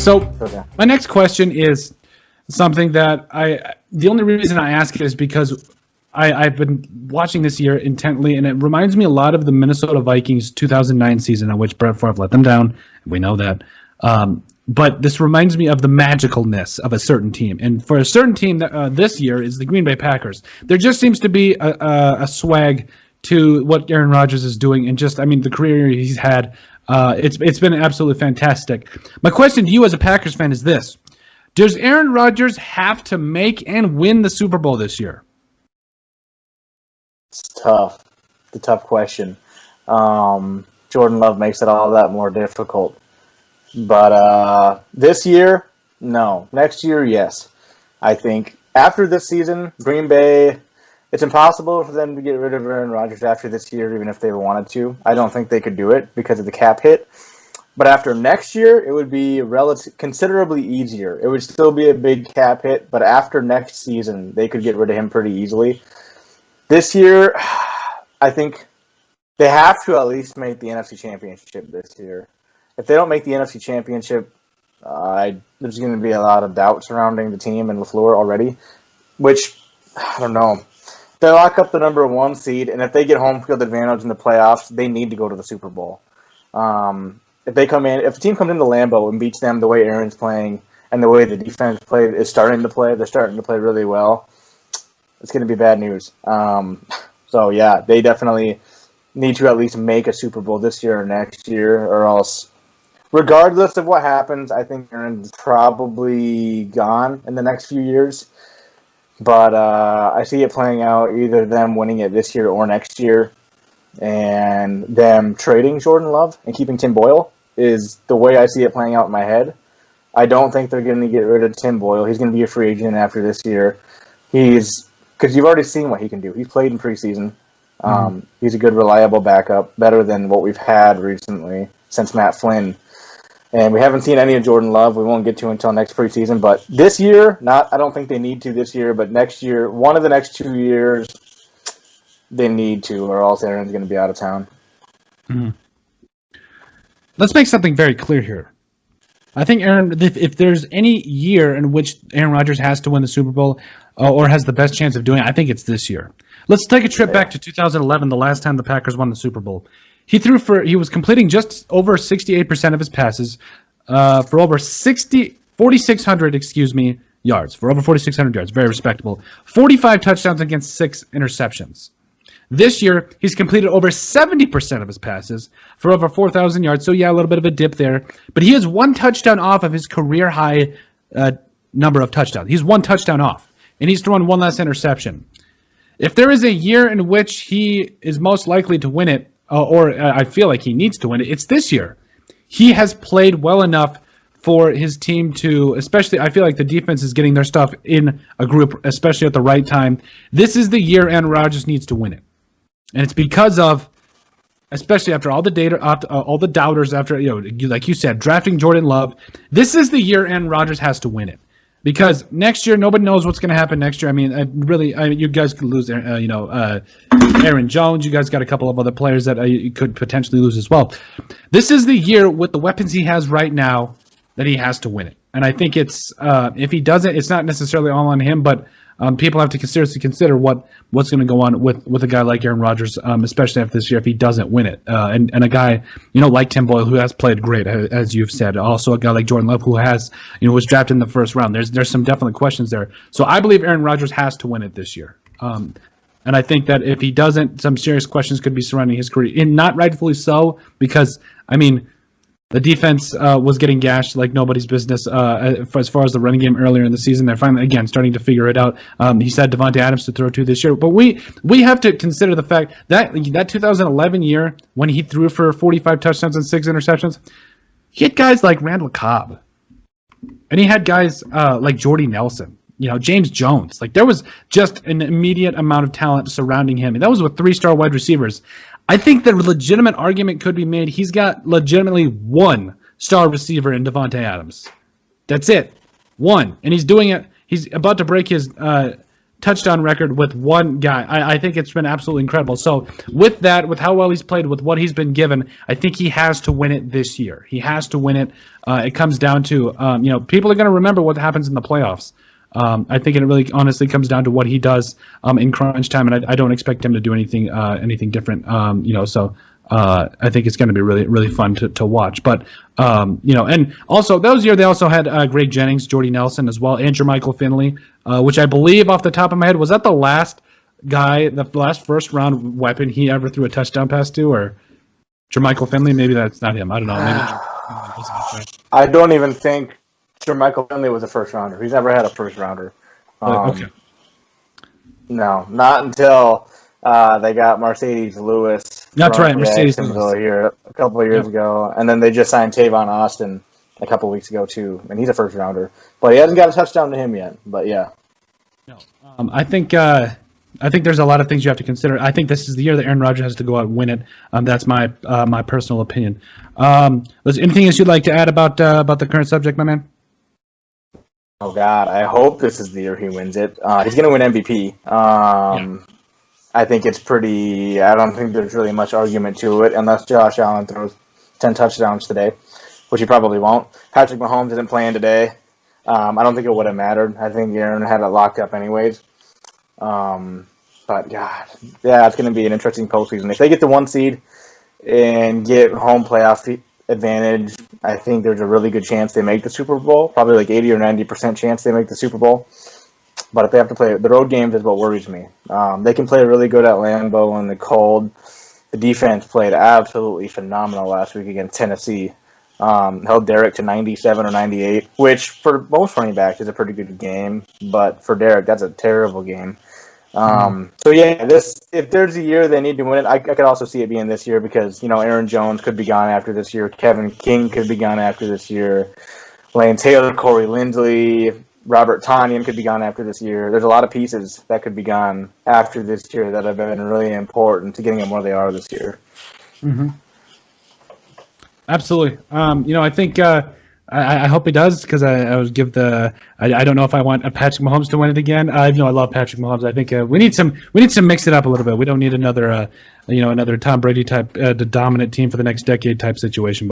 So Okay. my next question is something that the only reason I ask it is because I've been watching this year intently, and it reminds me a lot of the Minnesota Vikings 2009 season, in which Brett Favre let them down. We know that. But this reminds me of the magicalness of a certain team. And for a certain team this year is the Green Bay Packers. There just seems to be a swag to what Aaron Rodgers is doing, and the career he's had. It's been absolutely fantastic. My question to you as a Packers fan is this. Does Aaron Rodgers have to make and win the Super Bowl this year? It's tough. It's a tough question. Jordan Love makes it all that more difficult. But this year, no. Next year, yes. I think after this season, Green Bay, it's impossible for them to get rid of Aaron Rodgers after this year, even if they wanted to. I don't think they could do it because of the cap hit. But after next year, it would be considerably easier. It would still be a big cap hit, but after next season, they could get rid of him pretty easily. This year, I think they have to at least make the NFC Championship this year. If they don't make the NFC Championship, there's going to be a lot of doubt surrounding the team and LaFleur already, which, I don't know. They lock up the number 1 seed, and if they get home field advantage in the playoffs, they need to go to the Super Bowl. If the team comes into Lambeau and beats them the way Aaron's playing and the way the defense is starting to play, they're starting to play really well. It's going to be bad news. So yeah, they definitely need to at least make a Super Bowl this year or next year, or else, regardless of what happens, I think Aaron's probably gone in the next few years. But I see it playing out either them winning it this year or next year, and them trading Jordan Love and keeping Tim Boyle is the way I see it playing out in my head. I don't think they're going to get rid of Tim Boyle. He's going to be a free agent after this year. Because you've already seen what he can do. He's played in preseason. He's a good, reliable backup, better than what we've had recently since Matt Flynn. And we haven't seen any of Jordan Love. We won't get to until next preseason. But this year, I don't think they need to this year. But next year, one of the next 2 years, they need to, or else Aaron's going to be out of town. Mm-hmm. Let's make something very clear here. I think if there's any year in which Aaron Rodgers has to win the Super Bowl or has the best chance of doing it, I think it's this year. Let's take a trip back to 2011, the last time the Packers won the Super Bowl. He was completing just over 68% of his passes for over 4,600 yards. For over 4,600 yards, very respectable. 45 touchdowns against 6 interceptions. This year, he's completed over 70% of his passes for over 4,000 yards. So, yeah, a little bit of a dip there. But he is 1 touchdown off of his career-high number of touchdowns. He's 1 touchdown off, and he's thrown 1 less interception. If there is a year in which he is most likely to win it, or I feel like he needs to win it, it's this year. He has played well enough for his team to, especially, I feel like the defense is getting their stuff in a group, especially at the right time. This is the year Aaron Rodgers needs to win it. And it's because of, especially after all the data, all the doubters, after, like you said, drafting Jordan Love, this is the year Aaron Rodgers has to win it. Because next year, nobody knows what's going to happen next year. I mean, you guys could lose, Aaron Jones. You guys got a couple of other players that you could potentially lose as well. This is the year with the weapons he has right now that he has to win it. And I think it's if he doesn't, it's not necessarily all on him, but people have to seriously consider what's going to go on with a guy like Aaron Rodgers, especially after this year if he doesn't win it. And a guy like Tim Boyle, who has played great, as you've said. Also a guy like Jordan Love, who has was drafted in the first round. There's some definite questions there. So I believe Aaron Rodgers has to win it this year. And I think that if he doesn't, some serious questions could be surrounding his career, and not rightfully so, because the defense was getting gashed like nobody's business as far as the running game earlier in the season. They're finally, again, starting to figure it out. He's had Devontae Adams to throw to this year. But we have to consider the fact that 2011 year, when he threw for 45 touchdowns and 6 interceptions, he had guys like Randall Cobb. And he had guys like Jordy Nelson, James Jones. Like, there was just an immediate amount of talent surrounding him. And that was with 3-star wide receivers. I think the legitimate argument could be made. He's got legitimately 1-star receiver in Devontae Adams. That's it. 1. And he's doing it. He's about to break his touchdown record with one guy. I think it's been absolutely incredible. So with that, with how well he's played, with what he's been given, I think he has to win it this year. He has to win it. It comes down to, people are going to remember what happens in the playoffs. I think it really honestly comes down to what he does in crunch time, and I don't expect him to do anything different. I think it's going to be really, really fun to watch. But, and also those year they also had Greg Jennings, Jordy Nelson as well, and Jermichael Finley, which I believe off the top of my head, was that the last guy, the last first round weapon he ever threw a touchdown pass to, or Jermichael Finley? Maybe that's not him. I don't know. Maybe I don't even think Jermichael Finley was a first rounder. He's never had a first rounder. Okay. No, not until they got Mercedes Lewis. That's right, Mercedes Lewis here a couple of years ago, and then they just signed Tavon Austin a couple of weeks ago too, and he's a first rounder, but he hasn't got a touchdown to him yet. But yeah, no, I think there's a lot of things you have to consider. I think this is the year that Aaron Rodgers has to go out and win it. That's my personal opinion. Was anything else you'd like to add about the current subject, my man? Oh God, I hope this is the year he wins it. He's going to win MVP. I think it's pretty. I don't think there's really much argument to it unless Josh Allen throws 10 touchdowns today, which he probably won't. Patrick Mahomes isn't playing today. I don't think it would have mattered. I think Aaron had it locked up anyways. But God, yeah, it's going to be an interesting postseason. If they get the 1 seed and get home playoff advantage, I think there's a really good chance they make the Super Bowl. Probably like 80 or 90% chance they make the Super Bowl. But if they have to play the road games, is what worries me. They can play really good at Lambeau in the cold. The defense played absolutely phenomenal last week against Tennessee. Held Derek to 97 or 98, which for most running backs is a pretty good game. But for Derek, that's a terrible game. So yeah, if there's a year they need to win it, I could also see it being this year because, Aaron Jones could be gone after this year. Kevin King could be gone after this year. Lane Taylor, Corey Linsley, Robert Tonyan could be gone after this year. There's a lot of pieces that could be gone after this year that have been really important to getting them where they are this year. Mm-hmm. Absolutely. I think I hope he does because I would give the. I don't know if I want Patrick Mahomes to win it again. I love Patrick Mahomes. I think we need to mix it up a little bit. We don't need another Tom Brady type dominant team for the next decade type situation.